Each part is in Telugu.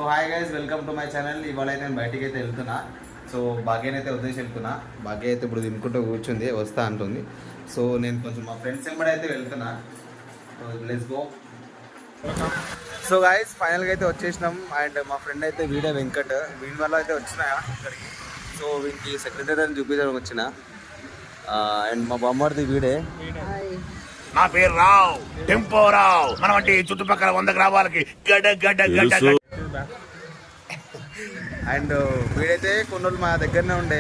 Hi guys, welcome to my channel. ఇవాళ అయితే నేను బయటికి అయితే వెళ్తున్నా. సో భాగ్యని అయితే ఉద్దేశం వెళ్తున్నా. భాగ్య అయితే ఇప్పుడు తినుకుంటూ కూర్చుంది, వస్తా అంటుంది. సో నేను కొంచెం మా ఫ్రెండ్స్ వెంబడి అయితే వెళ్తున్నా. Let's go. సో గైస్, ఫైనల్గా అయితే వచ్చేసినాం. అండ్ మా ఫ్రెండ్ అయితే వీడియో వెంకట్, వీడి వల్ల అయితే వచ్చినా ఇక్కడికి. సో వీడికి సెక్రటరీ అని చూపించడం వచ్చిన. అండ్ మా బొమ్మడిది వీడే. నా పేరు రావు, టెంపో రావు. మనం అంటే చుట్టుపక్కల 100 గ్రామాలకి గడ్డ గడ్డ గడ్డ. అండ్ వీడైతే కొన్ని రోజులు మా దగ్గరనే ఉండే,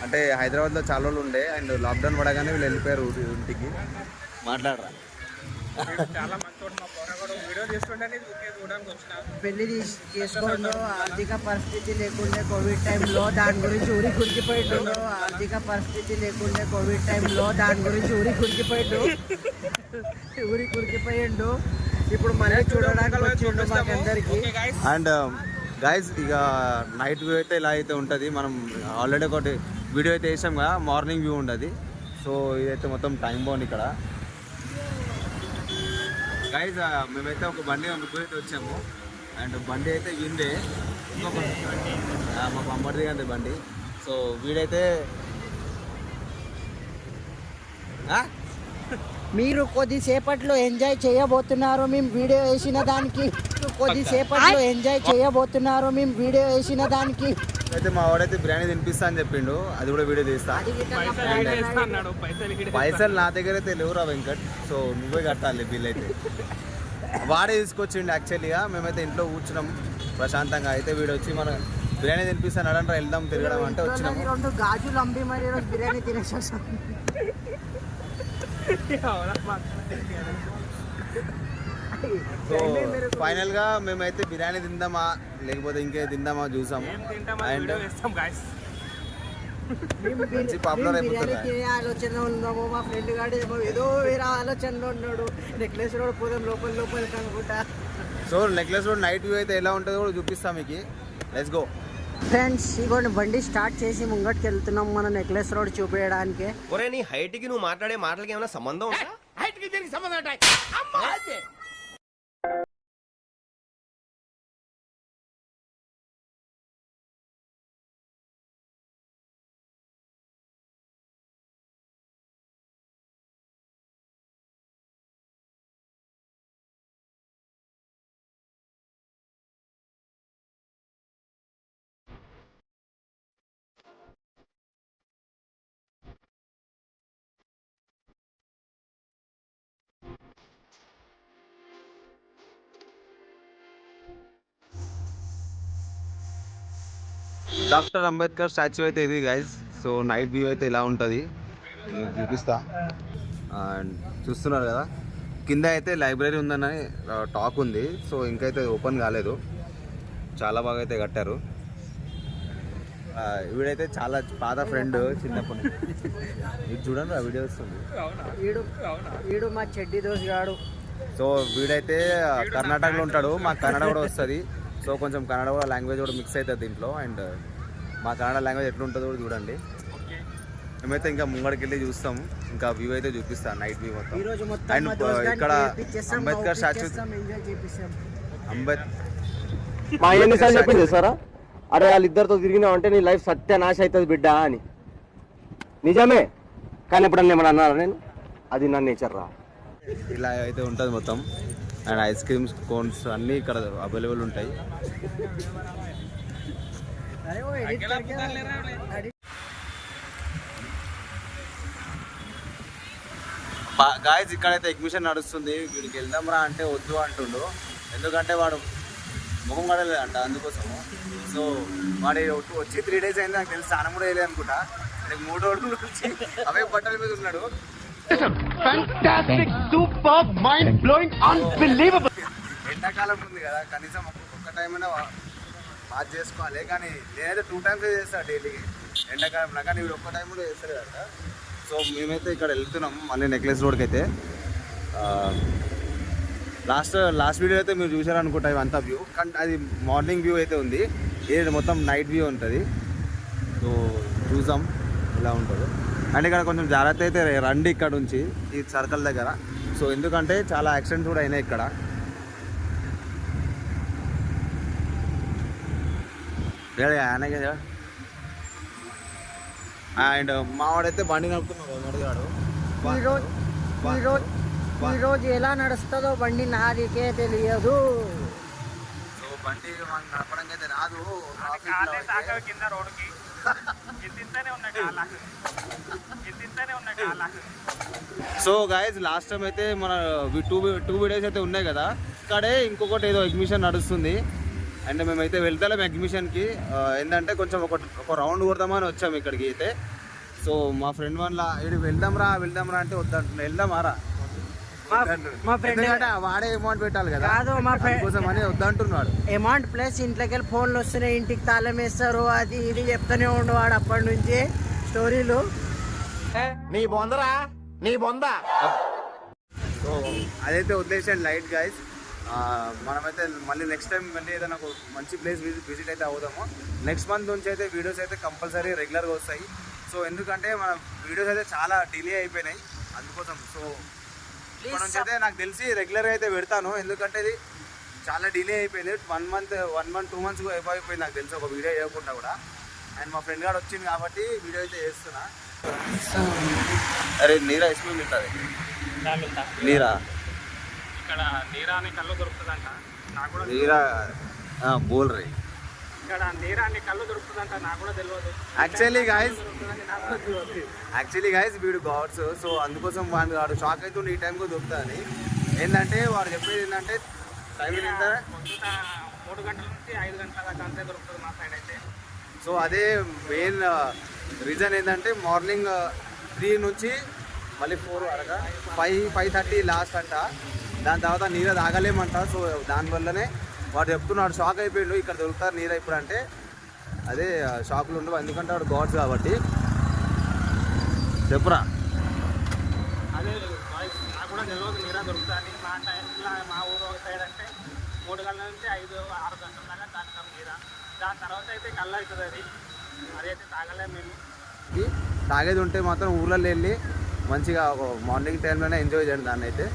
అంటే హైదరాబాద్లో చాలా రోజులు ఉండే. అండ్ లాక్డౌన్ పడగానే వీళ్ళు వెళ్ళిపోయారు ఇంటికి. మాట్లాడరా. చాలా మంచోడు మా పోరగాడు. వీడియో తీసుకుంటే చూడడానికి వచ్చిన. పెళ్లి చేసుకోవడంలో ఆర్థిక పరిస్థితి లేకుండే కోవిడ్ టైంలో దాని గురించి ఊరి కురికిపోయిండు. ఆర్థిక పరిస్థితి లేకుండే కోవిడ్ టైంలో దాని గురించి ఊరి కురికిపోయిండు. ఇప్పుడు మళ్ళీ చూడడానికి వచ్చిండు మాకందరికి. అండ్ గైస్, ఇక నైట్ వ్యూ అయితే ఇలా అయితే ఉంటుంది. మనం ఆల్రెడీ ఒకటి వీడియో అయితే వేసాం కదా, మార్నింగ్ వ్యూ ఉండదు. సో ఇదైతే మొత్తం టైం బాగుంది ఇక్కడ. గైజ్, మేమైతే ఒక బండి అనుకుని అయితే వచ్చాము. అండ్ బండి అయితే విందే, ఇంకొక మా బొమ్మడిది అంతే బండి. సో వీడైతే మీరు కొద్దిసేపట్లో ఎంజాయ్ చేయబోతున్నారు మేము వీడియో వేసిన దానికి. కొద్దిసేపట్లో ఎంజాయ్ చేయబోతున్నారు మేము వీడియో వేసిన దానికి. అయితే మా వాడైతే బిర్యానీ తినిపిస్తా అని చెప్పిండు, అది కూడా వీడియో తీస్తా. పైసలు నా దగ్గర అయితే లేవురా వెంకట్, సో నువ్వే కట్టాలి బిల్ అయితే. వాడే తీసుకొచ్చిండు యాక్చువల్లీగా. మేమైతే ఇంట్లో కూర్చున్నాం ప్రశాంతంగా. అయితే వీడు వచ్చి మన బిర్యానీ తినిపిస్తాను అడంటే వెళ్దాం తిరగడం అంటే వచ్చినాము. 2 గాజులు అంబి మరి బిర్యానీ తినేసాం. సో ఫైనల్గా మేమైతే బిర్యానీ తిందామా లేకపోతే ఇంకే తిందామా చూసాము. అండ్ మంచి పాపులర్ అయిపోతుంది. ఆలోచన ఉన్నాము. మా ఫ్రెండ్ గాడు ఏదో వేరే ఆలోచనలో ఉన్నాడు. నెక్లెస్ రోడ్ పోదాం లోపల అనుకుంటా. So necklace road night view అయితే ఎలా ఉంటుందో కూడా చూపిస్తాం మీకు. Let's go. ఫ్రెండ్స్, ఇగోండి బండి స్టార్ట్ చేసి ముంగట్కి వెళ్తున్నాం మన నెక్లెస్ రోడ్ చూపించడానికి. ఒరే, నీ హైట్ కి నువ్వు మాట్లాడే మాటలకి ఏమైనా సంబంధం ఉందా? హైట్ కి దీనికి సంబంధం ఉంటాయి. డాక్టర్ అంబేద్కర్ స్టాచ్యూ అయితే ఇది గైజ్. సో నైట్ వ్యూ అయితే ఇలా ఉంటుంది, చూపిస్తా. అండ్ చూస్తున్నారు కదా, కింద అయితే లైబ్రరీ ఉందని టాక్ ఉంది. సో ఇంకైతే ఓపెన్ కాలేదు. చాలా బాగా అయితే కట్టారు. వీడైతే చాలా పాత ఫ్రెండ్ చిన్నప్పటి నుంచి. ఇది చూడండి, ఆ వీడియో వస్తుంది. వీడు మా చెడ్డి దోస్ గాడు. సో వీడైతే కర్ణాటకలో ఉంటాడు, మాకు కన్నడ కూడా వస్తుంది. సో కొంచెం కన్నడ కూడా లాంగ్వేజ్ కూడా మిక్స్ అవుతుంది దీంట్లో. అండ్ మా కన్నడ లాంగ్వేజ్ ఎట్లుంటుందో కూడా చూడండి. మేమైతే ఇంకా ముంగడికి వెళ్ళి చూస్తాం, ఇంకా వ్యూ అయితే చూపిస్తాను నైట్ వ్యూ మొత్తం. అండ్ ఇక్కడ అంబేద్కర్ స్టాచ్యూ మా ఎన్నిసార్లు చెప్పింది సారా, అరే వాళ్ళిద్దరితో తిరిగినావు అంటే నీ లైఫ్ సత్యనాశ అవుతుంది బిడ్డ అని. నిజమే, కానీ ఎప్పుడన్నా ఏమన్నా అన్నారా నేను? అది నా నేచర్ రా. ఇలా అయితే ఉంటుంది మొత్తం. అండ్ ఐస్ క్రీమ్స్, కోన్స్ అన్నీ ఇక్కడ అవైలబుల్ ఉంటాయి. గాయస్, ఇక్కడైతే ఎగ్జిబిషన్ నడుస్తుంది. వీడికి వెళ్దాం రా అంటే వద్దు అంటుండు, ఎందుకంటే వాడు ముఖం కడలేదంట, అందుకోసము. సో వాడు వచ్చి 3 days అయింది, నాకు తెలిసి స్నానం కూడా వేయలేదు అనుకుంటా. నాకు 3 రోజులు వచ్చి అవే బట్టల మీద ఉన్నాడు. ఎండాకాలం ఉంది కదా, కనీసం ఒక్క టైం అయినా వాచ్ చేసుకోవాలి. కానీ నేనైతే 2 times చేస్తాను డైలీకి ఎండాకాలంలో, కానీ వీడు ఒక్క టైం కూడా చేస్తారు కదా. సో మేమైతే ఇక్కడ వెళ్తున్నాం మళ్ళీ నెక్లెస్ రోడ్కి అయితే. లాస్ట్ వీడియో అయితే మీరు చూసారనుకుంటా ఇవంతా వ్యూ, కానీ అది మార్నింగ్ వ్యూ అయితే ఉంది. ఇది మొత్తం నైట్ వ్యూ ఉంటుంది. సో చూసాం ఇలా ఉంటుందో. అండ్ ఇక్కడ కొంచెం జాగ్రత్త అయితే రండి ఇక్కడ నుంచి, ఈ సర్కిల్ దగ్గర. సో ఎందుకంటే చాలా యాక్సిడెంట్స్ కూడా అయినాయి ఇక్కడ. ఆయనకే అండ్ మావాడైతే బండి నడుపుతున్నాడు మడిగాడు. ఈరోజు ఎలా నడుస్తుందో బండి నాదికే తెలియదు. సో బండి మనకు నడపడానికి అయితే రాదు. కాళ్ళే తాకవి కింద రోడ్డుకి కిందింతనే ఉన్నాయి కాళ్ళ సో గాయస్ లాస్ట్ టైం అయితే మన టూ వీడియోస్ అయితే ఉన్నాయి కదా, ఇక్కడే ఇంకొకటి ఏదో ఎగ్జిబిషన్ నడుస్తుంది. అండ్ మేమైతే వెళ్తాం ఎగ్జిబిషన్కి. ఏంటంటే కొంచెం ఒక రౌండ్ కొడదామని వచ్చాము ఇక్కడికి అయితే. సో మా ఫ్రెండ్ వల్ల ఇది వెళ్దాంరా అంటే వద్దంటున్నా. వెళ్దామారా? మా ఫ్రెండ్ వాడే అమౌంట్ పెట్టాలి కదా, కాదు మా ఫ్రెండ్ కోసం అని వద్దంటున్నాడు. అమౌంట్ ప్లస్ ఇంట్లోకి వెళ్ళి ఫోన్లు వస్తున్నాయి, ఇంటికి తాళం వేస్తారు, అది ఇది చెప్తూనే ఉండేవాడు అప్పటి నుంచి స్టోరీలు. నీ బొందరా నీ బొంద. సో అదైతే వదిలేసాను లైట్ గైస్. మనమైతే మళ్ళీ నెక్స్ట్ టైం మళ్ళీ ఏదైనా ఒక మంచి ప్లేస్ విజిట్ అయితే అవుదాము. నెక్స్ట్ మంత్ నుంచి అయితే వీడియోస్ అయితే కంపల్సరీ రెగ్యులర్గా వస్తాయి. సో ఎందుకంటే మన వీడియోస్ అయితే చాలా డిలే అయిపోయినాయి అందుకోసం. సో ఇప్పటి నుంచి అయితే నాకు తెలిసి రెగ్యులర్గా అయితే పెడతాను, ఎందుకంటే ఇది చాలా డిలే అయిపోయింది. 1 month 2 months అయిపోయింది నాకు తెలిసి ఒక వీడియో చేయకుండా కూడా. అండ్ మా ఫ్రెండ్ గారు వచ్చింది కాబట్టి వీడియో అయితే చేస్తున్నా. అరే నీరా ఇస్మేల్ ఉంటుంది నీరా ఇక్కడ నీరా అనే కళ్ళు దొరుకుతుందంట నాకు కూడా. నీరా బోల్ రే. ఇక్కడ నీరా అనే కళ్ళు దొరుకుతుందంట నాకు కూడా తెలియదు. యాక్చువల్లీ గైస్ వీడు గాడ్స్. సో అందుకోసం వాడు షాక్ అవుతుండే ఈ టైంకి దొరుకుతుంది. ఏంటంటే వాడు చెప్పేది ఏంటంటే టైం ఎంత 3 గంటల నుంచి 5 గంటల దాకా అంతే దొరుకుతుంది మా సైడ్ అయితే. సో అదే మెయిన్ రీజన్ ఏంటంటే మార్నింగ్ 3 నుంచి మళ్ళీ 4 వరకు 5:30 లాస్ట్ అంట. దాని తర్వాత నీర తాగలేమంట. సో దానివల్లనే వాడు చెప్తున్నాడు, షాక్ అయిపోయిండు ఇక్కడ దొరుకుతారు నీర ఇప్పుడు అంటే. అదే షాకులు ఉండవు ఎందుకంటే వాడు గాడ్స్ కాబట్టి. చెప్పురా. అదే నాకు కూడా తెలియదు నీరా దొరుకుతుంది. మా టైంలో మా ఊరు ఒక సైడ్ అంటే 3 గంటల నుంచి 5-6 గంటల దాకా తాగుతాం నీరా. దాని తర్వాత అయితే కళ్ళు అవుతుంది అది. అదైతే తాగలేము మేము. తాగేది ఉంటే మాత్రం ఊళ్ళో వెళ్ళి మంచిగా మార్నింగ్ టైంలోనే ఎంజాయ్ చేయండి దాన్ని అయితే.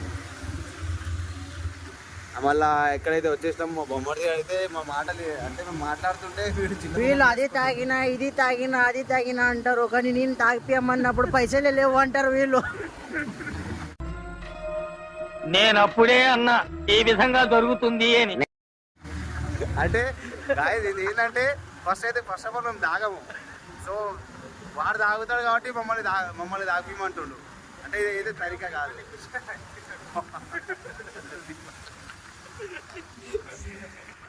మళ్ళీ ఎక్కడైతే వచ్చేసినాం మా బొమ్మడి అయితే మా మాటలు అంటే మేము మాట్లాడుతుంటే వీళ్ళు అది తాగినా ఇది తాగినా అది తాగినా అంటారు, కానీ నేను తాగిపోయమన్నప్పుడు పైసలు లేవు అంటారు వీళ్ళు. నేను అప్పుడే అన్నా ఈ విధంగా జరుగుతుంది అని. అంటే గాయస్ ఇది ఏంటంటే ఫస్ట్ ఆఫ్ ఆల్ మేము తాగము. సో వాడు తాగుతాడు కాబట్టి మమ్మల్ని తాగిమంటుండు. అంటే ఇది అయితే తరిక కాదు.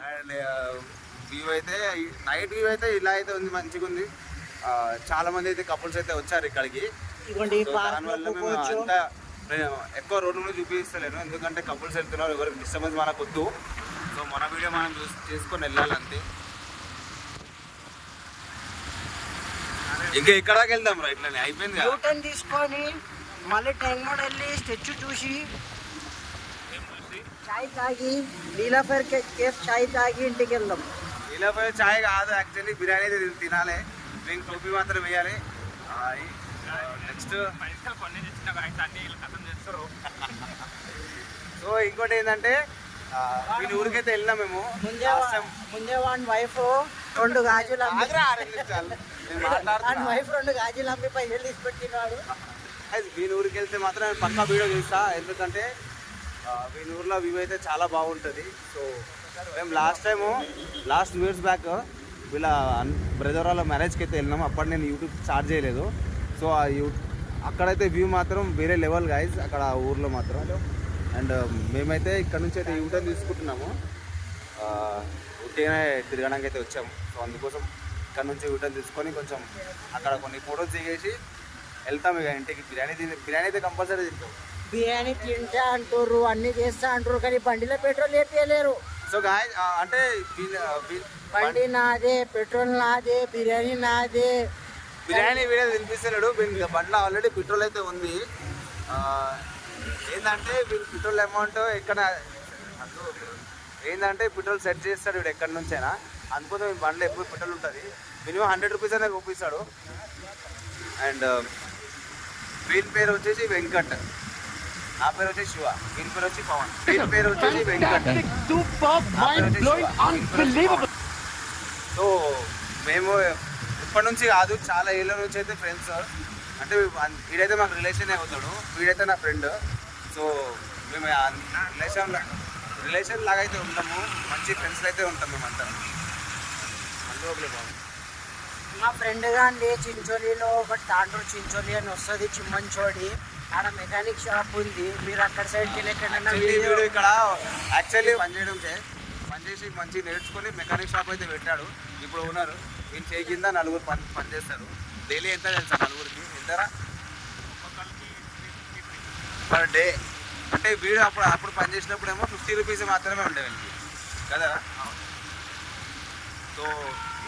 అండ్ వ్యూ అయితే నైట్ వ్యూ అయితే ఇలా అయితే ఉంది, మంచిగా ఉంది. చాలా మంది అయితే కపుల్స్ అయితే వచ్చారు ఇక్కడికి. దానివల్ల మేము అంతా ఎక్కువ రోడ్డు మీద చూపిస్తలేను, ఎందుకంటే కపుల్స్ వెళ్తున్నారు, ఎవరికి డిస్టర్బెన్స్ మనకు వద్దు. సో మన వీడియో మనం చేసుకొని వెళ్ళాలి అంతే. ఇంకా ఎక్కడికి వెళ్దాం రా ఇట్లా అయిపోయింది కదా. యూటర్న్ తీసుకొని మళ్ళీ టెంగోడ్ వెళ్ళి స్టాచ్యూ చూసి చాయ్ తాగి లీలాఫైర్ కేఫ్ చాయ్ తాగి ఇంటికి వెళ్దాం. లీలాఫైర్ చాయ్ కాదు, యాక్చువల్లీ బిర్యానీ అయితే తినాలి. నేను టోపీ మాత్రం వేయాలి. నెక్స్ట్ పైసలు కొన్ని తెచ్చిన అన్ని కథం చేస్తారు. సో ఇంకోటి ఏంటంటే వీళ్ళ ఊరికైతే వెళ్ళినాం మేము. ముందే వాడి వైఫ్ 2 గాజులు వైఫ్ 2 గాజులు అమ్మి పైసలు తీసి పెట్టినాడు. వీళ్ళ ఊరికి వెళ్తే మాత్రం నేను పక్కా వీడియో చూస్తా, ఎందుకంటే వీళ్ళ ఊర్లో వ్యూ అయితే చాలా బాగుంటుంది. సో మేము లాస్ట్ 2 years బ్యాక్ వీళ్ళ బ్రదర్ వాళ్ళ మ్యారేజ్కి అయితే వెళ్ళినాం. అప్పటి నేను యూట్యూబ్ స్టార్ట్ చేయలేదు. సో అక్కడైతే వ్యూ మాత్రం వేరే లెవెల్ గైజ్ అక్కడ ఊర్లో మాత్రం. అండ్ మేమైతే ఇక్కడ నుంచి అయితే యూటర్న్ తీసుకుంటున్నాము. ఉట్టిగానే తిరగడానికి అయితే వచ్చాము. సో అందుకోసం ఇక్కడ నుంచి యూటర్న్ తీసుకొని కొంచెం అక్కడ కొన్ని ఫొటోస్ దిగేసి వెళ్తాం ఇక ఇంటికి. బిర్యానీ అయితే కంపల్సరీ తింటాం. బిర్యానీ తింటా అంటారు, అన్ని చేస్తా అంటారు, కానీ బండిలో పెట్రోల్ వేపించలేరు. సో గాయస్ అంటే బండి నాదే, పెట్రోల్ నాదే, బిర్యానీ నాదే. బిర్యానీ వీడియో తినిపిస్తలేడు. బండ్లో ఆల్రెడీ పెట్రోల్ అయితే ఉంది. ఏంటంటే వీళ్ళు పెట్రోల్ అమౌంట్ ఎక్కడ ఏంటంటే పెట్రోల్ సెట్ చేస్తాడు వీడు ఎక్కడి నుంచైనా. అందుకోసం బండ్లో ఎప్పుడు పెట్రోల్ ఉంటుంది. మినిమం 100 రూపీస్ అనేది చూపిస్తాడు. అండ్ వీళ్ళ పేరు వచ్చేసి వెంకట్, నా పేరు వచ్చేసి శివ, వీళ్ళ పేరు వచ్చి పవన్. వీళ్ళ పేరు వచ్చేసి వెంకట్. సో మేము ఇప్పటి నుంచి కాదు, చాలా ఏళ్ళ నుంచి అయితే ఫ్రెండ్స్. అంటే వీడైతే మాకు రిలేషన్ అవుతాడు, వీడైతే నా ఫ్రెండ్. సో మేము రిలేషన్ లాగా అయితే ఉంటాము, మంచి ఫ్రెండ్స్ అయితే ఉంటాం మేమంతా. మా ఫ్రెండ్ గాండి చించోలిలో ఒకటి తాండ్రు చించోలి అని వస్తుంది, చిమ్మంచోడి. ఆడ మెకానిక్ షాప్ ఉంది, మీరు అక్కడ సైడ్కి వెళ్ళి వీడు ఇక్కడ యాక్చువల్లీ పనిచేసి మంచి నేర్చుకొని మెకానిక్ షాప్ అయితే పెట్టాడు. ఇప్పుడు ఉన్నారు వీళ్ళు చేయి కింద 4 పనిచేస్తారు. డైలీ ఎంత తెలుసా 4కి ఎంతరా పర్ డే? అంటే వీడు అప్పుడు పనిచేసినప్పుడు ఏమో 50 రూపీస్ మాత్రమే ఉండేవి కదా. సో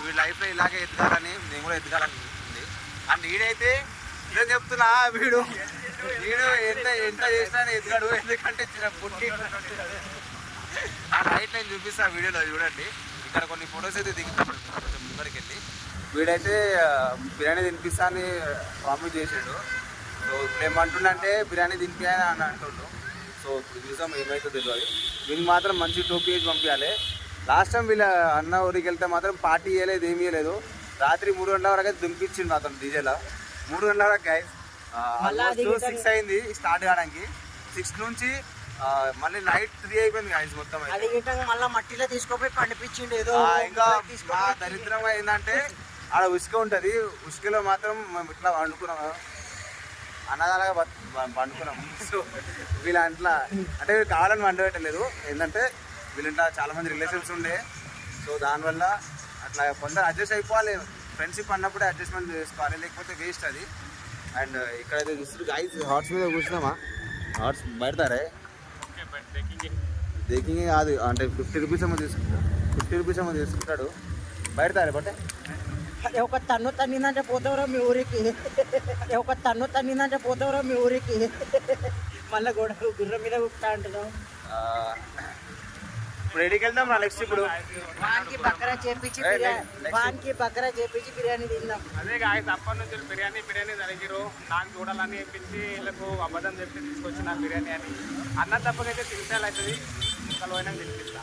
వీడి లైఫ్లో ఇలాగే ఎదగాలని నేను కూడా ఎదగాలని ఉంది. అండ్ వీడైతే ఇదే చెప్తున్నా, వీడు ఎంత చేసినా ఎదగాడు. ఎందుకంటే పుట్టి ఆ నైట్ నేను చూపిస్తా వీడియోలో చూడండి. ఇక్కడ కొన్ని ఫొటోస్ అయితే దిగుతాడు కొంచెం ముందరికి వెళ్ళి. వీడైతే బిర్యానీ తినిపిస్తా అని ప్రామిస్ చేసాడు. సో ఇప్పుడు ఏమంటుండంటే బిర్యానీ తినిపించాలని అని అంటుండు. సో ఇప్పుడు చూసాం ఏమైతే తెలియదు. వీళ్ళు మాత్రం మంచి టోపీ వేసి పంపించాలి. లాస్ట్ టైం వీళ్ళ అన్న ఊరికి వెళ్తే మాత్రం పార్టీ ఇవ్వలేదు, ఏమి ఇవ్వలేదు. రాత్రి 3 గంటల వరకు అయితే దుంపించిండు అతను డీజేలో. 3 గంటల వరకు గైస్, 6 అయింది స్టార్ట్ కావడానికి. 6 నుంచి మళ్ళీ నైట్ 3 అయిపోయింది గాయస్ మొత్తం. మళ్ళీ మట్టిలో తీసుకుపోయి పండిపించిండు ఏదో. ఇంకా మా దరిద్రం ఏంటంటే ఆడ ఉసుక ఉంటుంది, ఉసుకలో మాత్రం మేము ఇట్లా వండుకున్నాం, అన్నదాలుగా వండుకున్నాం. సో వీళ్ళ అట్లా అంటే వీళ్ళు కావాలని వండబెట్టలేదు, ఏంటంటే వీళ్ళంట చాలామంది రిలేషన్స్ ఉండే. సో దానివల్ల అట్లా కొందరు అడ్జస్ట్ అయిపోవాలి. ఫ్రెండ్షిప్ అన్నప్పుడే అడ్జస్ట్మెంట్ చేసుకోవాలి, లేకపోతే వేస్ట్ అది. అండ్ ఇక్కడైతే చూస్తుంది గాయస్, హాట్స్ మీద కూర్చున్నామా, హాట్స్ పెడతారే దేకింగ్ కాదు, అంటే 50 రూపీస్ ఏమో తీసుకుంటాడు. బయటతారే బట్టే ఒక తన్ను తన్నిందంటే పోతావురా మీ ఊరికి, ఒక తన్ను తన్నిందంటే పోతావురా మీ ఊరికి. మళ్ళీ గొడవ గుర్రం మీద కుట్టా అంటున్నావు. ఇప్పుడు ఎడికి వెళ్దాం నా నెక్స్ట్. ఇప్పుడు వానికి బకరా చేపించి బిర్యానీ తిందాం. అదే గాయస్, అప్పటి నుంచి బిర్యానీ జరిగిరు. నాకు చూడాలని చెప్పించి వీళ్ళకు అబద్ధం చెప్పి తీసుకొచ్చిన బిర్యానీ అని. అన్న తప్పకైతే తినిపించాలి అవుతుంది, ముక్కలు పోయినా తినిపిస్తా.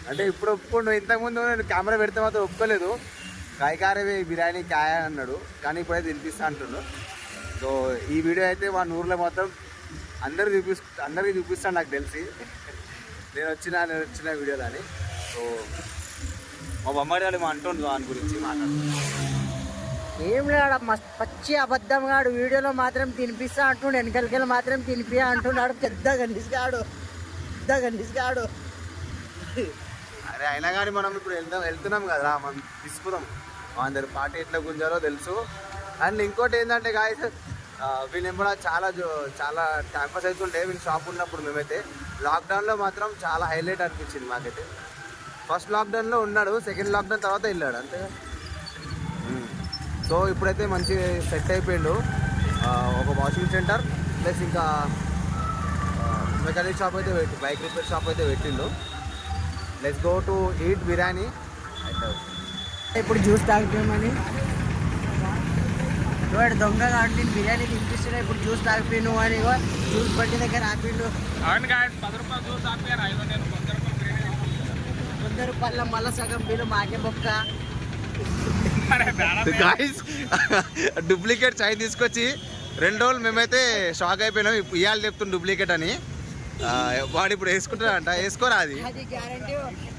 అంటే ఇప్పుడు నువ్వు ఇంతకుముందు నేను కెమెరా పెడితే మాత్రం ఒప్పుకోలేదు, కాయకారవి బిర్యానీ కాయ అన్నాడు, కానీ ఇప్పుడైతే తినిపిస్తా అంటున్నాడు. సో ఈ వీడియో అయితే మా ఊర్లో మొత్తం అందరికి చూపిస్తాను నాకు తెలిసి, నేను వచ్చిన వీడియోలో అని. సో మా బొమ్మడి వాళ్ళు అంటుండ్రు దాని గురించి మాట్లాడుతున్నాను. ఏం లేడా మస్తు పచ్చి అబద్ధం కాడు. వీడియోలో మాత్రం తినిపిస్తా అంటుండు, వెనకలికెళ్ళి మాత్రం తినిపి అంటున్నాడు. పెద్ద గనిసిగాడు. అరే అయినా కానీ మనం ఇప్పుడు వెళ్తున్నాం కదా, మనం తీసుకుందాం. మన దగ్గర పార్టీ ఎట్లా గుంజాలో తెలుసు. అండ్ ఇంకోటి ఏంటంటే గాయస్, వీళ్ళు కూడా చాలా టైంపాస్ అవుతుండే వీళ్ళు షాప్ ఉన్నప్పుడు. మేమైతే లాక్డౌన్లో మాత్రం చాలా హైలైట్ అనిపించింది మాకైతే. ఫస్ట్ లాక్డౌన్లో ఉన్నాడు, సెకండ్ లాక్డౌన్ తర్వాత వెళ్ళాడు అంతే. సో ఇప్పుడైతే మంచి సెట్ అయిపోయిండు. ఒక వాషింగ్ సెంటర్ ప్లస్ ఇంకా మెకానిక్ షాప్ అయితే బైక్ రిపేర్ షాప్ అయితే పెట్టిండు. Let's go to eat biryani. ఇప్పుడు జ్యూస్ తాగిపోయామని వాడు దొంగ కాబట్టి నేను బిర్యానీ తినిపిస్తున్నా. ఇప్పుడు జ్యూస్ తాగిపోయాను అని జ్యూస్ బండి దగ్గర ఆపిండు. అవును గాయస్, 10 రూపాయలు జ్యూస్ ఆపారు. నేను 100 రూపాయలు బిర్యానీ 100 రూపాయల మళ్ళీ సగం బిల్లు మాకే బొక్క. గాయస్ డూప్లికేట్ చాయ్ తీసుకొచ్చి 2 రోజులు మేమైతే షాక్ అయిపోయినాం. ఇవాళ చెప్తున్నా డూప్లికేట్ అని. వాడు ఇప్పుడు వేసుకుంటాడంట, వేసుకోరా అది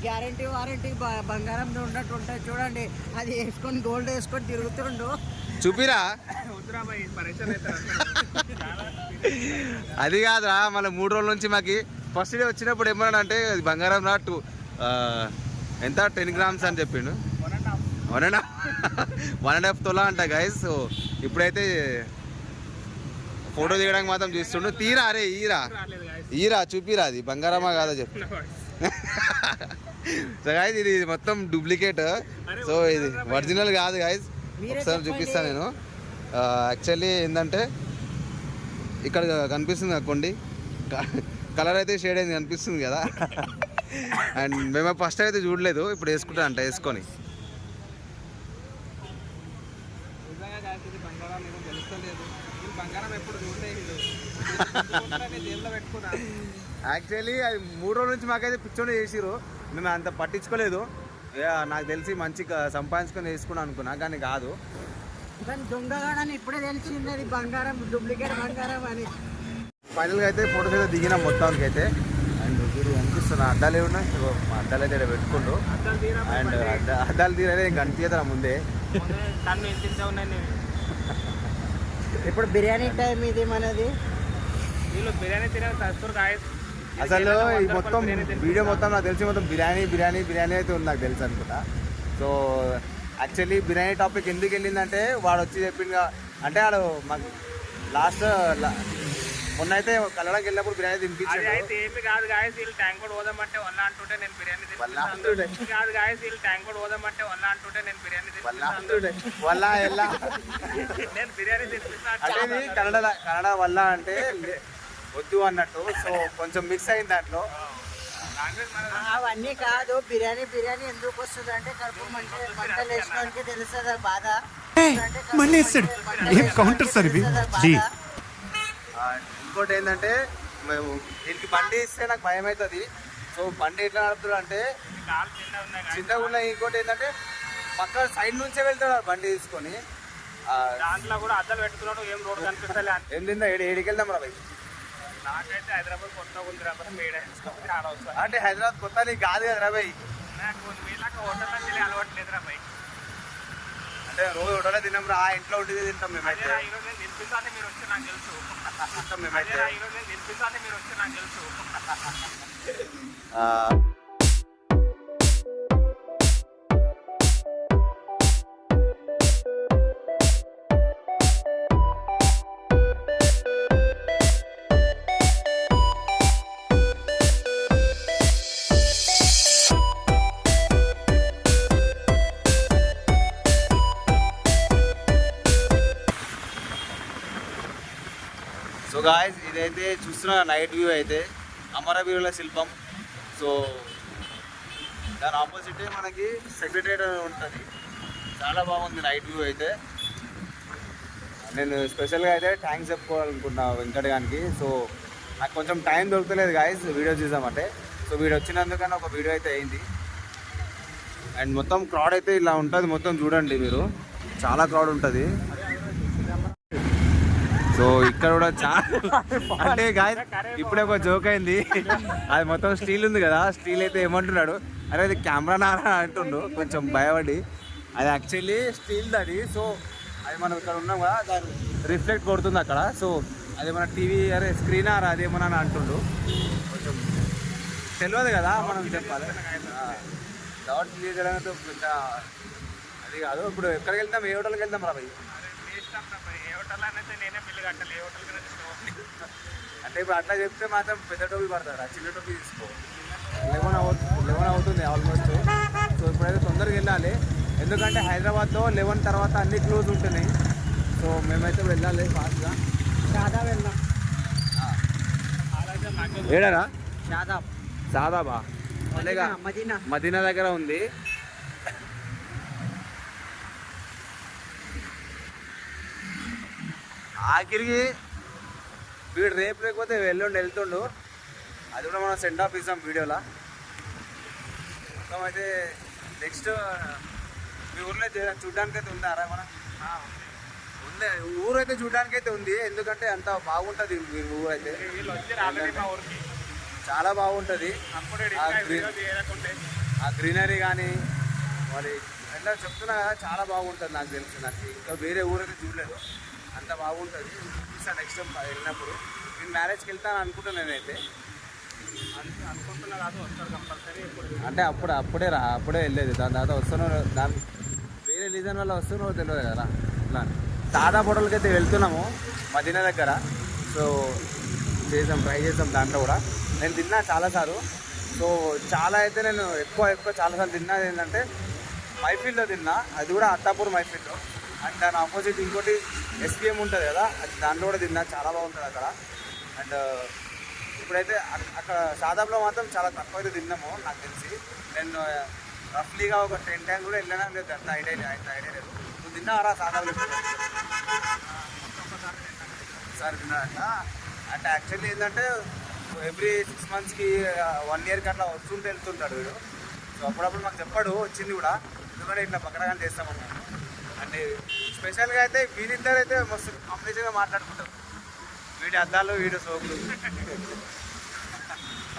గ్యారంటీ వారంటీ బంగారంతో ఉన్నట్టు ఉంటుంది చూడండి. అది వేసుకొని గోల్డ్ వేసుకొని తిరుగుతుండు. చూపిరా అది కాదురా, మళ్ళీ 3 రోజుల నుంచి మాకు ఫస్ట్ డే వచ్చినప్పుడు ఏమన్నా అంటే అది బంగారం రాటు ఎంత 10 గ్రామ్స్ అని చెప్పిండు. 1.5 తొలా అంట గైస్. సో ఇప్పుడైతే ఫోటో దిగడానికి మాత్రం చూస్తుండు. తీరా అరే ఈరా చూపిరా, అది బంగారమా కాదా చెప్పు. సో గైస్ ఇది మొత్తం డూప్లికేట్, సో ఇది ఒరిజినల్ కాదు గైస్. ఒకసారి చూపిస్తాను నేను. యాక్చువల్లీ ఏంటంటే ఇక్కడ కనిపిస్తుంది అనుకోండి, కలర్ అయితే షేడ్ అయింది కనిపిస్తుంది కదా. అండ్ మేము ఫస్ట్ అయితే చూడలేదు, ఇప్పుడు వేసుకుంటా అంట వేసుకొని. యాక్చువల్లీ అది 3 రోజుల నుంచి మాకైతే పిచ్చోనే చేసిరు, మేము అంత పట్టించుకోలేదు. నాకు తెలిసి మంచిగా సంపాదించుకొని వేసుకున్నాను అనుకున్నా కానీ కాదు. కానీ దొంగగాడని ఇప్పుడే తెలిసింది అది బంగారం, డూప్లికేట్ బంగారం అని. ఫైనల్గా అయితే ఫోటోస్ అయితే దిగినాం మొత్తానికి అయితే. అండ్ వీడు అనిపిస్తున్న అద్దాలు ఏమున్నాయి, మా అద్దాలు అయితే ఇక్కడ పెట్టుకుంటూ. అండ్ అద్దాలు తీరైతే ఇంకా కనిపించదా ముందే. కన్ను ఎంత ఉన్నాయి నేను. ఇప్పుడు బిర్యానీ టైం ఇది మనది. వీళ్ళు బిర్యానీ తినే తస్తూరు కాయస్. అసలు ఈ మొత్తం వీడియో మొత్తం నాకు తెలిసి మొత్తం బిర్యానీ బిర్యానీ బిర్యానీ అయితే ఉంది నాకు తెలుసు అనుకుంటా. సో యాక్చువల్లీ బిర్యానీ టాపిక్ ఎందుకు వెళ్ళిందంటే వాడు వచ్చి చెప్పింది అంటే వాడు మాకు లాస్ట్ మొన్న అయితే కల్లడానికి వెళ్ళినప్పుడు బిర్యానీ తినిపించాడు. అయితే ఏమి కాదు గాయస్, వీళ్ళు ట్యాంక్ కూడా పోదామంటే వల్ల అంటుంటే నేను బిర్యానీ తినిపిస్తాను. కాదు గాయస్, వీళ్ళు ట్యాంక్ కూడా పోదామంటే వల్ల అంటుంటే నేను బిర్యానీ తినిపిస్తాను. వల్ల ఎలా నేను బిర్యానీ తినిపిస్తాను. అంటే ఇది కన్నడ వల్ల అంటే వద్దు అన్నట్టు. సో కొంచెం మిక్స్ అయింది దాంట్లో. అవన్నీ కాదు, బిర్యానీ బిర్యానీ ఎందుకు వస్తుంది అంటే కడుపు మంటలు వేసుకోవడానికి తెలుస్తుంది బాధ. మళ్ళీ కౌంటర్ సార్ ఇవి. ఇంకోటి ఏంటంటే మేము దీనికి బండి ఇస్తే నాకు భయం అవుతుంది. సో బండి ఎట్లా నడుపుతాడు అంటే చిన్నగా ఉన్నాయి. ఇంకోటి ఏంటంటే పక్క సైడ్ నుంచే వెళ్తాడు బండి తీసుకొని. దాంట్లో కూడా అద్దాలు పెట్టుకున్నాడు, ఏం రోడ్ కనిపిస్తలే. ఏం తిందా ఏడికి వెళ్దాం రా భయ్. నాకైతే హైదరాబాద్ కొత్తగా ఉంది రాబోయే మేడ ఆడవచ్చు. అంటే హైదరాబాద్ కొత్త నీకు కాదు కదా రా భయ్. నాకు మీలాగా హోటల్లో తినే అలవాటు లేదురా భయ్. అంటే రోజు హోటల్లో తిన్నాం రా, ఇంట్లో ఉండి తింటాం మేమైతే. ఈరోజు నేను నిలిపించాలని మీరు వచ్చి నాకు తెలుసు. మేమైతే ఈరోజు నేను నిలిపించాలని మీరు వచ్చి నాకు తెలుసు. సో గాయస్ ఇదైతే చూస్తున్న నైట్ వ్యూ అయితే అమరవీరుల శిల్పం. సో దాని ఆపోజిటే మనకి సెక్రటరియట్ ఉంటుంది. చాలా బాగుంది నైట్ వ్యూ అయితే. నేను స్పెషల్గా అయితే థ్యాంక్స్ చెప్పుకోవాలనుకున్నా వెంకట్ గారికి. సో నాకు కొంచెం టైం దొరకలేదు గాయస్ వీడియో చూసామంటే. సో వీడియో వచ్చినందుకన్నా ఒక వీడియో అయితే అయింది. అండ్ మొత్తం క్రౌడ్ అయితే ఇలా ఉంటుంది, మొత్తం చూడండి మీరు, చాలా క్రౌడ్ ఉంటుంది. సో ఇక్కడ కూడా చాలా అంటే గాయస్ ఇప్పుడే ఒక జోక్ అయింది. అది మొత్తం స్టీల్ ఉంది కదా, స్టీల్ అయితే ఏమంటున్నాడు అరే అది కెమెరా నారా అంటుండు కొంచెం భయపడి. అది యాక్చువల్లీ స్టీల్ అది. సో అది మనం ఇక్కడ ఉన్నాం కదా, దాన్ని రిఫ్లెక్ట్ కొడుతుంది అక్కడ. సో అది మన టీవీ అరే స్క్రీన్ ఆరా అదేమన్నా అంటుండు. కొంచెం తెలియదు కదా మనం చెప్పాలి. డౌట్ క్లియర్ చేయడంతో పెద్ద అది కాదు. ఇప్పుడు ఎక్కడికి వెళ్తాం, ఏ హోటల్కి వెళ్తాం రా భయ్? ఏ హోటల్ అయితే నేనే బిల్లు కట్టాలి. ఏ హోటల్ అంటే ఇప్పుడు అట్లా చెప్తే మాత్రం పెద్ద టోపీ పడతారా, చిన్న టోపీ తీసుకో. 11 అవుతుంది ఆల్మోస్ట్. సో ఇప్పుడైతే తొందరగా వెళ్ళాలి, ఎందుకంటే హైదరాబాద్లో 11 తర్వాత అన్ని క్లోజ్ ఉంటున్నాయి. సో మేమైతే వెళ్ళాలి ఫాస్ట్గా. షాదాబ్ వెళ్దాం. ఏడారా షాదాబ్ సాదాబా మదీనా మదీనా దగ్గర ఉంది. ఆఖరికి వీడు రేపు లేకపోతే వెళ్తుండు. అది కూడా మనం సెండ్ ఆఫ్ ఇస్తాం వీడియోలో. మొత్తం అయితే నెక్స్ట్ మీ ఊర్లో చూడడానికి అయితే ఉందారా మన ఉంది. ఊరు అయితే చూడడానికి అయితే ఉంది, ఎందుకంటే అంత బాగుంటుంది మీ ఊరు అయితే. చాలా బాగుంటుంది. ఆ గ్రీనరీ కానీ మరి ఎట్లా చెప్తున్నా కదా, చాలా బాగుంటుంది. నాకు తెలుసు, నాకు ఇంకా వేరే ఊరైతే చూడలేదు, అంత బాగుంటుంది. చూపిస్తాను నెక్స్ట్ టైం వెళ్ళినప్పుడు. నేను మ్యారేజ్కి వెళ్తాను అనుకుంటున్నాను నేనైతే. అనుకుంటున్నా కాదు, వస్తారు కంపల్సరీ. అంటే అప్పుడే వెళ్ళేది. దాని తర్వాత వస్తున్నావు, దాని వేరే రీజన్ వల్ల వస్తున్నావు తెలియదు కదా. ఇట్లా సాదా హోటల్కి అయితే వెళ్తున్నాము మదీనా దగ్గర. సో ట్రై చేసాం దాంట్లో కూడా. నేను తిన్నా చాలాసార్లు. సో చాలా అయితే నేను ఎక్కువ చాలాసార్లు తిన్నది ఏంటంటే మైఫిల్లో తిన్నా, అది కూడా అత్తాపూర్ మైఫిల్లో. అండ్ దాని ఆపోజిట్ ఇంకోటి ఎస్పీఎం ఉంటుంది కదా, అది దాంట్లో కూడా తిన్నా, చాలా బాగుంటుంది అక్కడ. అండ్ ఇప్పుడైతే అక్కడ సాదాబ్లో మాత్రం చాలా తక్కువ అయితే తిన్నాము నాకు తెలిసి. నేను రఫ్లీగా ఒక 10 టైమ్స్ కూడా వెళ్ళినా లేదు, అంత ఐడియా లేదు. నువ్వు తిన్నావరా సాదాబ్లో? సార్ తిన్నాడంట. అంటే యాక్చువల్లీ ఏంటంటే ఎవ్రీ 6 మంత్స్కి 1 ఇయర్కి అట్లా వస్తుంటే వెళ్తుంటాడు వీడు. సో అప్పుడప్పుడు మాకు చెప్పాడు, వచ్చింది కూడా, ఎందుకంటే ఇట్లా పక్కన చేస్తామన్నాను. అంటే స్పెషల్గా అయితే వీళ్ళిద్దరు అయితే మస్తు కాంబినేషన్గా మాట్లాడుకుంటారు. వీడి అద్దాలు వీడి సోకులు.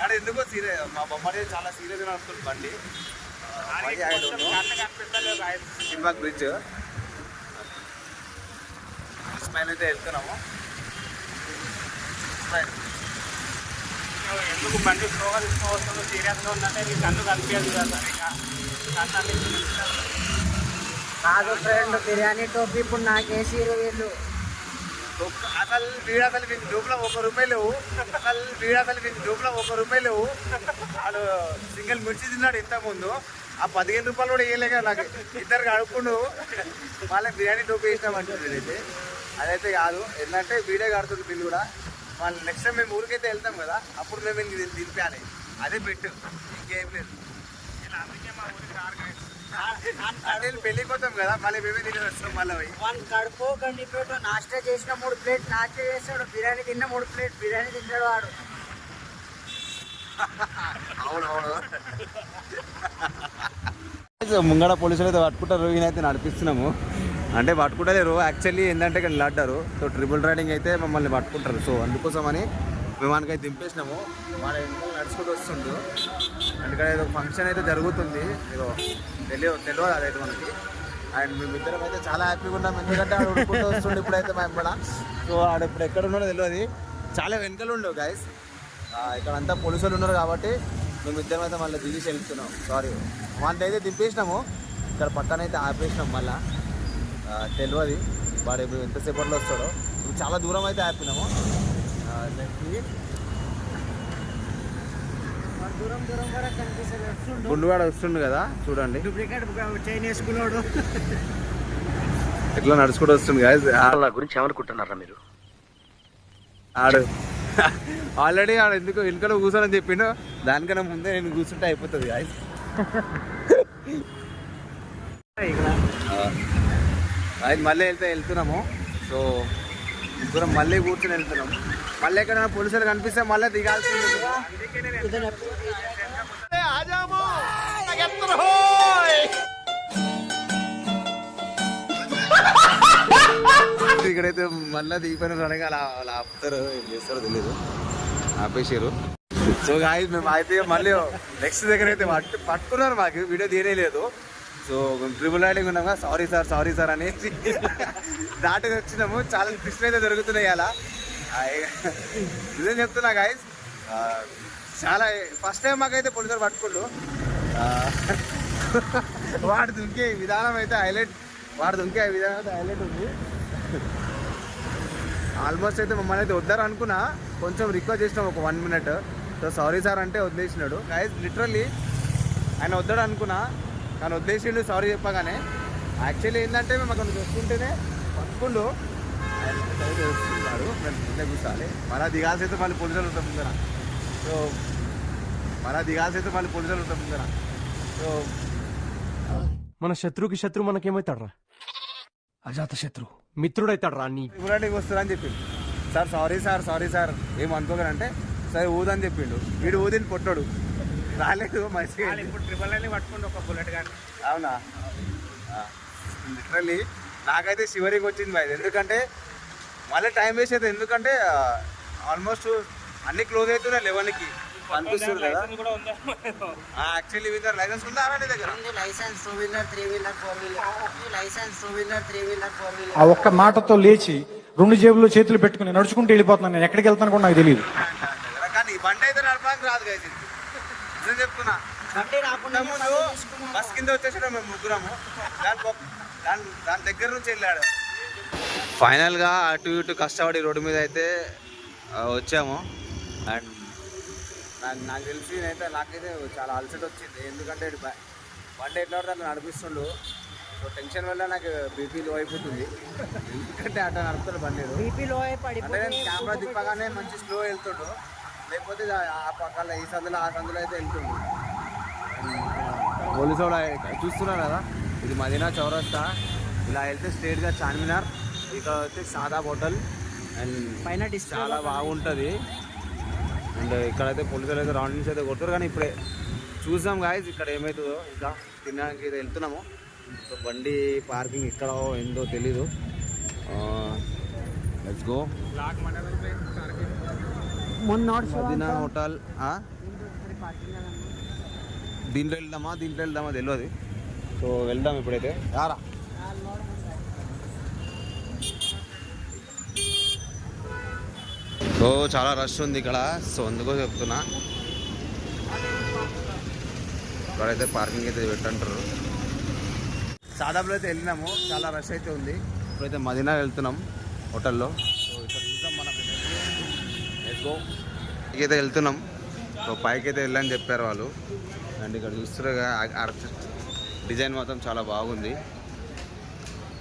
అంటే ఎందుకో సీరియస్, మా బొమ్మడి చాలా సీరియస్గా నడుస్తుంది బండి. సింబాక్ బ్రిడ్జ్ పైన అయితే వెళ్తున్నాము. ఎందుకు బండి స్లోగా తీసుకోవస్తుందో సీరియస్గా ఉందంటే నీకు కన్ను కనిపించదు కదా కాదు ఫ్రెండ్, బిర్యానీ టోపీ ఇప్పుడు నాకేసిరు వీళ్ళు. అసలు వీళ్ళకి డూపులో ₹1 లేవు. అసలు వీళ్ళకి ₹1 లేవు. వాడు సింగిల్ మిర్చి తిన్నాడు ఇంతకుముందు. ఆ ₹15 కూడా వేయలేక నాకు ఇద్దరికి అడుక్కుండు వాళ్ళకి బిర్యానీ టోపీ వేసినామంటుంది. అయితే అదైతే కాదు, ఏంటంటే వీడియో కడుతుంది బిల్లు కూడా. వాళ్ళు నెక్స్ట్ టైం మేము ఊరికైతే వెళ్తాం కదా, అప్పుడు మేము దింపాలి. అదే పెట్టు, ఇంకేం లేదు. అందుకే మా ఊరికి రారు guys. అంటే పెళ్ళికి పోతాం కదా, మళ్ళీ మేమే తిని వస్తాం. మళ్ళీ పోయి వన్ కడుపు గండిపేట నాస్టా చేసిన 3 ప్లేట్ నాస్టా చేస్తాడు, బిర్యానీ తిన్న 3 ప్లేట్ బిర్యానీ తింటాడు వాడు. అవునవును. ముంగడ పోలీసులు అయితే పట్టుకుంటారు, ఈయనైతే నడిపిస్తున్నాము. అంటే పట్టుకుంటలేరు యాక్చువల్లీ, ఏంటంటే ఇక్కడ నిలడ్డారు. సో ట్రిపుల్ రైడింగ్ అయితే మమ్మల్ని పట్టుకుంటారు. సో అందుకోసమని విమానానికైతే దింపేసినాము. మన ఇంట్లో నడుచుకుంటూ వస్తుండు. అందుకని ఏదో ఫంక్షన్ అయితే జరుగుతుంది, ఏదో తెలియదు అదైతే మనకి. అండ్ మేమిద్దరం అయితే చాలా హ్యాపీగా ఉన్నాం, ఎందుకంటే ఆడు ఉడుకుంటూ వస్తుండే ఇప్పుడైతే మా ఎంబడ. సో ఆడు ఇప్పుడు ఎక్కడ ఉన్నాడో తెలియదు, చాలా వెనకలు ఉండవు గైస్. ఇక్కడ అంతా పోలీసులు ఉన్నారు కాబట్టి మేమిద్దరం అయితే మళ్ళీ దిగేసి వెళ్తున్నాం. సారీ, వాళ్ళని అయితే దింపేసినాము, ఇక్కడ పక్కన అయితే ఆపేసినాం. మళ్ళీ తెలియదు వాడు ఇప్పుడు ఎంతసేపట్లో వస్తాడో. చాలా దూరం అయితే ఆపినాము. దూరం దూరం వరకు కనిపిస్తుంది. గుండువాడ వస్తుండు కదా, చూడండి డూప్లికేట్ చైన్ వేసుకున్నాడు. ఎట్లా నడుచుకుంటూ వస్తుంది గాయస్. నా గురించి ఏమనుకుంటున్నారా మీరు? ఆడు ఆల్రెడీ ఆడు ఎందుకు వెనుకలో కూర్చోనని చెప్పిండు, దానికన్నా ముందే నేను కూర్చుంటే అయిపోతుంది గాయస్. అది మళ్ళీ వెళ్తున్నాము. సో దూరం మళ్ళీ కూర్చొని వెళ్తున్నాము. మళ్ళీ ఎక్కడైనా పోలీసులు కనిపిస్తే మళ్ళీ దిగాల్సింది. ఇక్కడైతే మళ్ళీ దిగిపోయిన అనగా అలా ఆపుతారు, ఏం చేస్తారో తెలీదు, ఆపేసారు. సో గాయస్ మేము అయితే మళ్ళీ నెక్స్ట్ దగ్గర అయితే పట్టుకున్నారు, మాకు వీడియో తీయలేదు. సో ట్రిపుల్ రైడింగ్ ఉన్నాం కదా, సారీ సార్ అనేసి దాటి వచ్చినాము. చాలా ట్విస్ట్లు అయితే జరుగుతున్నాయి అలా. ఇదేం చెప్తున్నా గాయస్, చాలా ఫస్ట్ టైం మాకైతే పోలీసులు పట్టుకుంటూ వాడు దుంకే విధానం అయితే హైలైట్ ఉంది. ఆల్మోస్ట్ అయితే మమ్మల్ని అయితే వద్దారు అనుకున్నా, కొంచెం రిక్వెస్ట్ చేసినాం ఒక 1 minute. సో సారీ సార్ అంటే వదిలేసినాడు గాయస్. లిటరల్లీ ఆయన వద్దాడు అనుకున్నా, కానీ వదిలేసిండు సారీ చెప్పగానే. యాక్చువల్లీ ఏంటంటే మేము అక్కడ చూసుకుంటేనే పట్టుకుండు వస్తున్నాడు, మేము కూర్చోాలి. మళ్ళీ దిగాల్సి అయితే మళ్ళీ పోలీసులు ఉంటాం ముందర. సో మన శత్రువుకి శత్రువు మనకేమవుతాడు రా? అజాత శత్రువు మిత్రుడైతాడు రా. నీ ఊరాడికి వస్తున్నా అని చెప్పిండు. సారీ సార్ ఏం అనుకోగానంటే సరే ఊదని చెప్పిండు. వీడు ఊదిని పొట్టాడు రాలేదు మంచిగా. ఇప్పుడు ట్రిపుల్ రైడింగ్ పట్టుకుంటే ఒక బుల్లెట్ కానీ. అవునా, లిటరల్లీ నాకైతే శివరికి వచ్చింది బాయ్. ఎందుకంటే మళ్ళీ టైం వేస్ట్ అవుతుంది, ఎందుకంటే ఆల్మోస్ట్ అన్ని క్లోజ్ అవుతున్నాయి 11కి అనిపిస్తుంది కదా. యాక్చువల్లీ విత్ లైసెన్స్ ఉందా నీ దగ్గర? License 2 wheeler 3 wheeler 4 wheeler license 2 wheeler 3 wheeler 4 wheeler. ఆ ఒక్క మాటతో లేచి 2 జేబుల్లో చేతులు పెట్టుకుని నడుచుకుంటూ వెళ్ళిపోతున్నాను. నేను ఎక్కడికి వెళ్తాను కూడా నాకు తెలియదు. కానీ బండి అయితే నడపడానికి రాదు కదా, నిజం చెప్తున్నా. ముందు బస్ కింద వచ్చేసాడు మేము ముగ్గురము, దాని దగ్గర నుంచి వెళ్ళాడు. ఫైనల్గా అటు ఇటు కష్టపడి రోడ్డు మీద అయితే వచ్చాము. అండ్ నాకు తెలిసి నాకైతే చాలా అలసట వచ్చింది, ఎందుకంటే బండి ఎట్లా పడితే అట్లా నడిపిస్తుండు. సో టెన్షన్ వల్ల నాకు బీపీ లో అయిపోతుంది, ఎందుకంటే అట్లా నడుపుతాడు బండి. బీపీ లో అంటే నేను కెమెరా తిప్పగానే మంచి స్లో వెళ్తుండు, లేకపోతే ఆ పక్కన ఈ సందులో ఆ సందులో అయితే వెళ్తుండు. పోలీసు వాళ్ళు చూస్తున్నారు కదా, ఇది మదీనా చౌరస్తా. ఇలా వెళ్తే స్ట్రేట్గా చార్మినార్, ఇక్కడ వచ్చి సాదా హోటల్ అండ్ పైన చాలా బాగుంటుంది. అండ్ ఇక్కడైతే పోలీసులు అయితే రౌండింగ్స్ అయితే కొడతారు, కానీ ఇప్పుడే చూసాం గాయస్ ఇక్కడ ఏమవుతుందో, ఇంకా తినడానికి అయితే వెళ్తున్నాము. సో బండి పార్కింగ్ ఇక్కడ ఏందో తెలీదు. Let's go. మదీనా హోటల్. దీంట్లో వెళ్దామా తెలియదు. సో వెళ్దాం ఇప్పుడైతే. రారా. సో చాలా రష్ ఉంది ఇక్కడ, సో అందుకో చెప్తున్నా. ఇక్కడైతే పార్కింగ్ అయితే పెట్టంటారు. సాదాపులో అయితే వెళ్ళినాము, చాలా రష్ అయితే ఉంది. ఇప్పుడైతే మదీనా వెళ్తున్నాం హోటల్లో. సో ఇక్కడ చూద్దాం మనం. ఇకైతే వెళ్తున్నాం. సో పైకి అయితే వెళ్ళని చెప్పారు వాళ్ళు. అండ్ ఇక్కడ చూస్తారుగా డిజైన్ మాత్రం చాలా బాగుంది.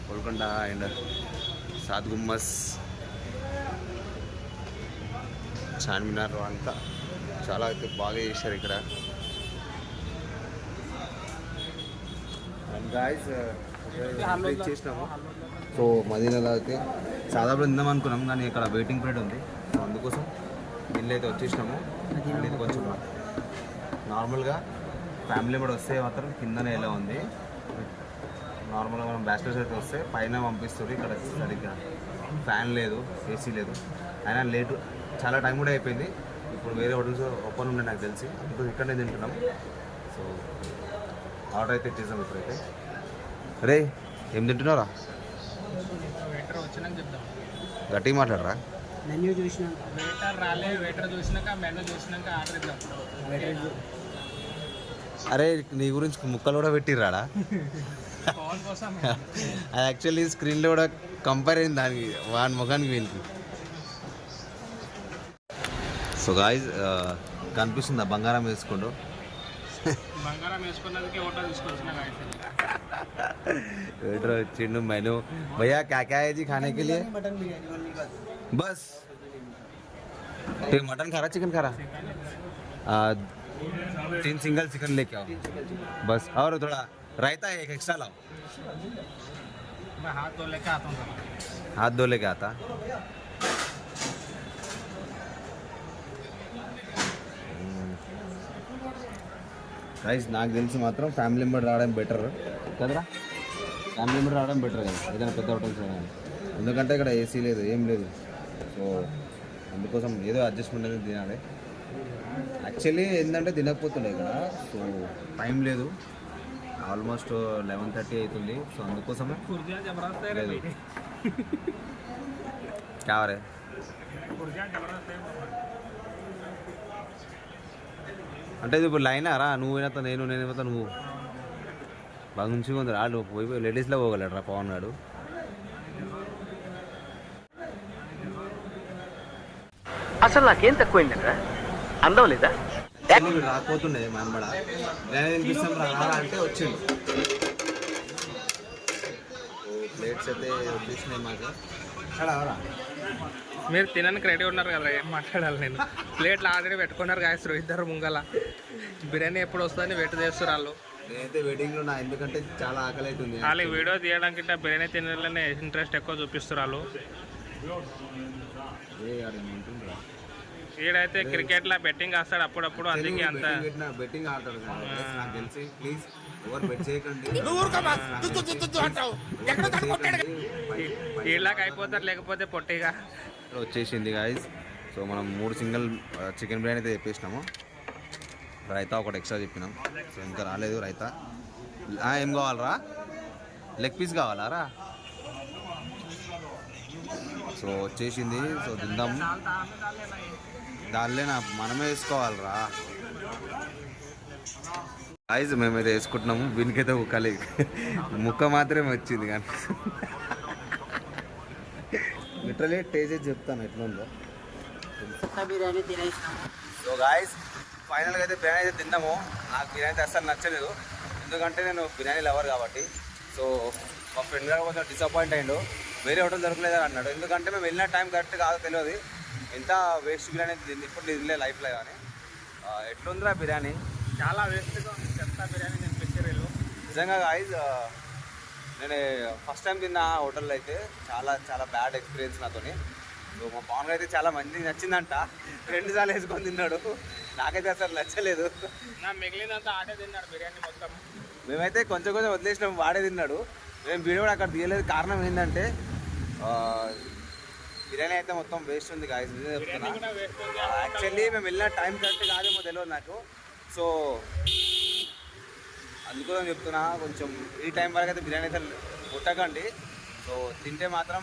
గోల్కొండ అండ్ సాద్ గుమ్మస్, చార్మినార్ అంతా చాలా అయితే బాగా చేశారు ఇక్కడ. అండ్ గాయస్ చేసినాము. సో మదీనాలో అయితే సాదాపులో తిందాం అనుకున్నాం, కానీ ఇక్కడ వెయిటింగ్ పీరియడ్ ఉంది. సో అందుకోసం ఇల్లు అయితే వచ్చేసినాము. అండ్ ఇది కొంచెం నార్మల్గా ఫ్యామిలీ కూడా వస్తే మాత్రం కిందనే ఎలా ఉంది. నార్మల్గా మనం బ్యాచిలర్స్ అయితే వస్తే పైన పంపిస్తుంది. ఇక్కడ సరిగ్గా ఫ్యాన్ లేదు, ఏసీ లేదు. అయినా లేటు, చాలా టైం కూడా అయిపోయింది. ఇప్పుడు వేరే హోటల్స్ ఓపెన్ ఉన్నాయి నాకు తెలిసి, అందుకు ఇక్కడనే తింటున్నాం. సో ఆర్డర్ అయితే ఇచ్చేసాం ఇప్పుడైతే. రే ఏం తింటున్నారా? వెయిటర్ వచ్చినాక చెప్దాం. గట్టిగా మాట్లాడరా. మెన్యూ చూసినాక వెయిటర్ చూసినాక మెనూ చూసినాక ఆర్డర్ ఇద్దాం. అరే నీ గురించి ముక్కలు కూడా పెట్టిర్రాడా? ఫోన్ కోసం అది యాక్చువల్లీ స్క్రీన్లో కూడా కంపేర్ అయింది దానికి, వాడి ముఖానికి వీళ్ళకి. సో గాయ్స్ కనిపిస్తుందా బంగారం వేసుకుంటూ? బంగారం వేసుకున్నందుకే హోటల్ తీసుకొచ్చిన. वेटर चिन्नू मेनू भैया क्या क्या है जी खाने के लिए? మటన్ బిర్యానీ ఓన్లీ కాదు. बस तो मटन खा रहा चिकन खा रहा? 3 सिंगल चिकन लेके आओ बस. और थोड़ा रायता है एक एक्स्ट्रा लाओ. मैं हाथ धो लेके आता हूँ. हाथ धो लेके आता. గైస్ నాకు తెలిసి మాత్రం ఫ్యామిలీ మెంబర్ రావడం బెటర్ కదరా. ఫ్యామిలీ మెంబర్ రావడం బెటర్ కదా ఏదైనా పెద్ద హోటల్స్ రావడం. ఎందుకంటే ఇక్కడ ఏసీ లేదు, ఏం లేదు. సో అందుకోసం ఏదో అడ్జస్ట్మెంట్ అనేది తినాలి. యాక్చువల్లీ ఏంటంటే తినకపోతుండే ఇక్కడ. సో టైం లేదు, ఆల్మోస్ట్ 11:30 అవుతుంది. సో అందుకోసమే कुर्सियाँ जबरदस्त है रे లేదు. बेटे. కావరే कुर्सियाँ जबरदस्त है. అంటే ఇది ఇప్పుడు లైన్ రా, నువ్వు అయినా నేను అయినా నువ్వు బాగా మంచిగా ఉంది రా. నువ్వు పోయి లేడీస్లో పోగలరా పవన్ గారు. అసలు నాకేం తక్కువైందంట, అందం లేదా? రాకపోతుండే మనబడ నేను వినిపిస్తాం రా అంటే వచ్చిండు. ప్లేట్స్ అయితే వచ్చేసినాయి మాకు. మీరు తినడానికి రెడీ ఉన్నారు కదా, ఏం మాట్లాడాలి నేను. ప్లేట్లు ఆల్రెడీ పెట్టుకున్నారు గాయస్ ఇద్దరు ముంగల. బిర్యానీ ఎప్పుడు వస్తుందని వెయిట్ చేస్తారు వాళ్ళు. నేనైతే వెయిటింగ్లో ఉన్నా, ఎందుకంటే చాలా ఆకలి అవుతుంది. వాళ్ళకి వీడియో తీయడానికి బిర్యానీ తినాలనే ఇంట్రెస్ట్ ఎక్కువ చూపిస్తారు వాళ్ళు. ఈడైతే క్రికెట్లో బెట్టింగ్ వేస్తాడు అప్పుడప్పుడు, అందుకే అంత బెట్టింగ్ ఆడతాడు నాకు తెలిసి. ప్లీజ్ ఎవరు బెట్ చేయకండి. వీళ్ళకి అయిపోతారు, లేకపోతే పొట్టిగా. వచ్చేసింది గాయస్. సో మనం 3 సింగిల్ చికెన్ బిర్యానీ అయితే చెప్పేసినాము. రైతా ఒకటి ఎక్స్ట్రా చెప్పినాం. సో ఇంకా రాలేదు రైతా. ఏం కావాలరా? లెగ్ పీస్ కావాలా రా? సో వచ్చేసింది. సో తిందాము. దానిలో మనమే వేసుకోవాలరా. గాయస్ మేమైతే వేసుకుంటున్నాము. వీనికైతే ఉక్కలి ముక్క మాత్రమే వచ్చింది కానీ లిటరలీ టేస్ట్ చెప్తాను ఎట్లా ఉందో. బిర్యానీ తినేసినాము. సో గాయస్ ఫైనల్గా అయితే బిర్యానీ అయితే తిన్నాము. నాకు బిర్యానీ అయితే అస్సలు నచ్చలేదు, ఎందుకంటే నేను బిర్యానీ లవర్ కాబట్టి. సో మా ఫ్రెండ్ గారు కొంచెం డిసప్పాయింట్ అయ్యిండు. వేరే హోటల్ దొరకలేదని అన్నాడు, ఎందుకంటే మేము వెళ్ళిన టైం కరెక్ట్ కాదో తెలియదు. ఎంత వేస్ట్ బిర్యానీ తింది ఇప్పుడు తినలే లైఫ్లో. కానీ ఎట్లుందిరా బిర్యానీ? చాలా వేస్ట్గా ఉంది, చెత్త బిర్యానీ తినిపించారు వీళ్ళు నిజంగా గాయస్. నేను ఫస్ట్ టైం తిన్న హోటల్లో అయితే చాలా చాలా బ్యాడ్ ఎక్స్పీరియన్స్ నాతోని. సో మా పవన్ అయితే చాలా మందికి నచ్చిందంట, 2 సార్లు వేసుకొని తిన్నాడు. నాకైతే అసలు నచ్చలేదు. నా మిగిలినంత ఆడే తిన్నాడు బిర్యానీ మొత్తం. మేమైతే కొంచెం కొంచెం వదిలేసినాం, వాడే తిన్నాడు. మేము వీడియో కూడా అక్కడ తీయలేదు. కారణం ఏంటంటే బిర్యానీ అయితే మొత్తం వేస్ట్ ఉంది గాయస్, చెప్తున్నా. యాక్చువల్లీ మేము వెళ్ళిన టైం కరెక్ట్ కాదేమో తెలియదు నాకు. సో అందుకోసం చెప్తున్నా, కొంచెం ఈ టైం వరకు అయితే బిర్యానీ అయితే ముట్టకండి. సో తింటే మాత్రం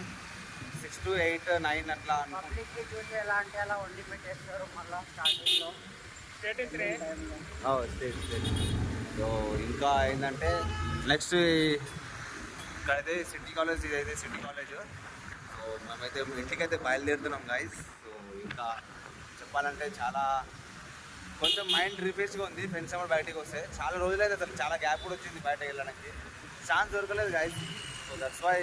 6 to 8, 9 అట్లా. పబ్లిక్కి చూస్తే ఎలా అంటే అలా వండి పెట్టేస్తారు మళ్ళీ స్టార్టింగ్లో. స్టేట్. సో ఇంకా ఏంటంటే నెక్స్ట్ ఇక్కడైతే సిటీ కాలేజ్, ఇదైతే సిటీ కాలేజ్. సో మేమైతే ఇంటికైతే బయలుదేరుతున్నాం గైస్. సో ఇంకా చెప్పాలంటే చాలా కొంచెం మైండ్ రిఫ్రెష్గా ఉంది ఫ్రెండ్స్ అప్పుడు బయటకు వస్తే. చాలా రోజులైతే అసలు చాలా గ్యాప్ కూడా వచ్చింది బయటకు వెళ్ళడానికి, ఛాన్స్ దొరకలేదు గైస్. సో దట్స్ వై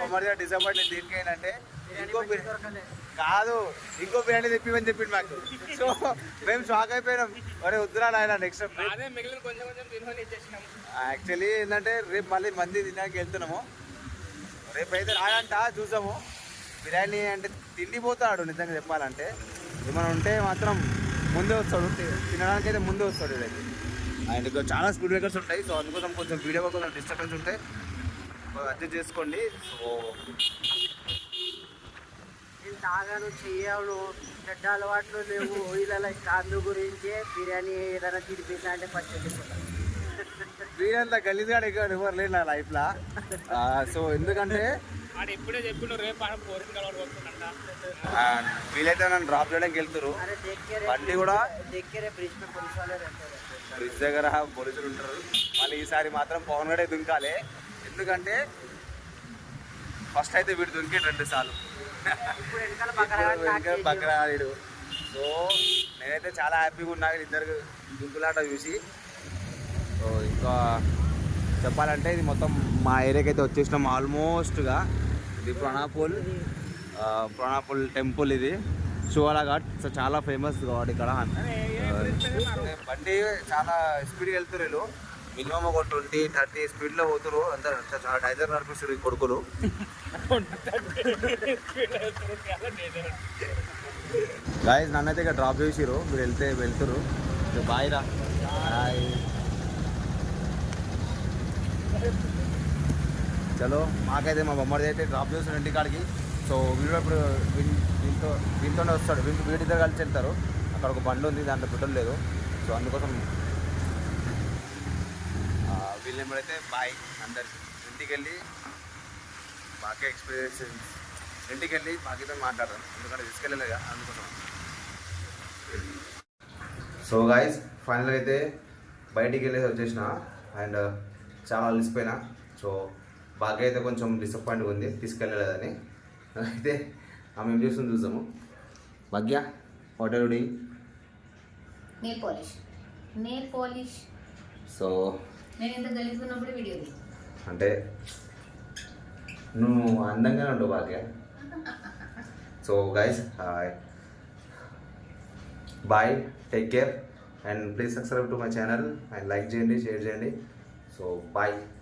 కొమ్మడిగా డిసప్పాయింట్. దీనికి ఏంటంటే ఇంకో బిర్యానీ తెప్పిమని చెప్పింది మాకు. సో మేము షాక్ అయిపోయినాం, మరి వద్దురా ఆయన నెక్స్ట్ యాక్చువల్లీ ఏంటంటే రేపు మళ్ళీ మంది తినడానికి వెళ్తున్నాము. రేపు అయితే రాడంట, చూసాము. బిర్యానీ అంటే తిండిపోతాడు నిజంగా చెప్పాలంటే. ఏమైనా ఉంటే మాత్రం ముందే వస్తాడు, తినడానికి అయితే ముందే వస్తాడు. ఇదైతే అండ్ ఇంకా చాలా స్పీడ్ బ్రేకర్స్ ఉంటాయి. సో అందుకోసం కొంచెం వీడియో కొంచెం డిస్టర్బెన్స్ ఉంటాయి, అడ్జస్ట్ చేసుకోండి. సో నేను తాగాను, చెయ్యాను, చెడ్డ అలవాట్లు లేవు, ఇలా కాందు గురించి బిర్యానీ ఏదైనా తినిపించా అంటే ఫస్ట్ వెళ్ళిపోతాను. వీరంతా గలీజ్గా ఎవరు లేరు నా లైఫ్లో. సో ఎందుకంటే ఇప్పుడే చెప్పిండు రేపు వీలైతే నన్ను డ్రాప్ చేయడానికి వెళ్తారు. బండి కూడా బ్రిడ్జ్ దగ్గర పోలీసులు ఉంటారు. మళ్ళీ ఈసారి మాత్రం పవన్ గడే దుంకాలి. ఎందుకంటే ఫస్ట్ అయితే వీడు దుంకి 2 సార్లు బకరాడు. సో నేనైతే చాలా హ్యాపీగా ఉన్నా ఇద్దరు దుంకులాట చూసి. సో ఇంకా చెప్పాలంటే ఇది మొత్తం మా ఏరియాకి అయితే వచ్చేసినాం ఆల్మోస్ట్గా. ఇది ప్రణాపూల్ టెంపుల్, ఇది శివాలా ఘాట్. సో చాలా ఫేమస్ ఘాట్ ఇక్కడ. బండి చాలా స్పీడ్గా వెళ్తారు వీళ్ళు, మినిమం ఒక 20-30 స్పీడ్లో పోతారు. అంతా చాలా డైజర్ నడిపిస్తారు ఈ కొడుకులు. గాయస్ నన్నైతే ఇక్కడ డ్రాప్ చేసిరు, మీరు వెళ్తారు. బాయ్ రా. బాయ్. చలో మాకైతే మా బొమ్మడి అయితే డ్రాప్ చేస్తారు ఇంటికాడికి. సో వీడు ఇప్పుడు వీటితోనే వస్తాడు, వీటితో కలిసి వెళ్తారు. అక్కడ ఒక బండి ఉంది, దాంట్లో పెట్రోల్ లేదు. సో అందుకోసం వీళ్ళు ఎప్పుడైతే బాయ్ అందరికి. ఇంటికి వెళ్ళి బాగా ఎక్స్పీరియన్స్, ఇంటికి వెళ్ళి బాకీతో మాట్లాడతాను, ఎందుకంటే తీసుకెళ్ళలేగా అందుకోసం. సో గాయస్ ఫైనల్గా అయితే బయటికి వెళ్ళేసి వచ్చేసిన అండ్ చాలా అలసిపోయినా. సో భాగ్య అయితే కొంచెం డిసప్పాయింట్గా ఉంది తీసుకెళ్ళలేదని. అయితే ఆమె ఏం చేస్తుంది చూసాము. Bhagya what are you doing? Nail polish. So నేను ఇంత గలీజున్నప్పుడు వీడియో అంటే నువ్వు అందంగానే ఉంటావు Bhagya. So guys bye, take care and please subscribe to my channel and like చేయండి, షేర్ చేయండి. So bye.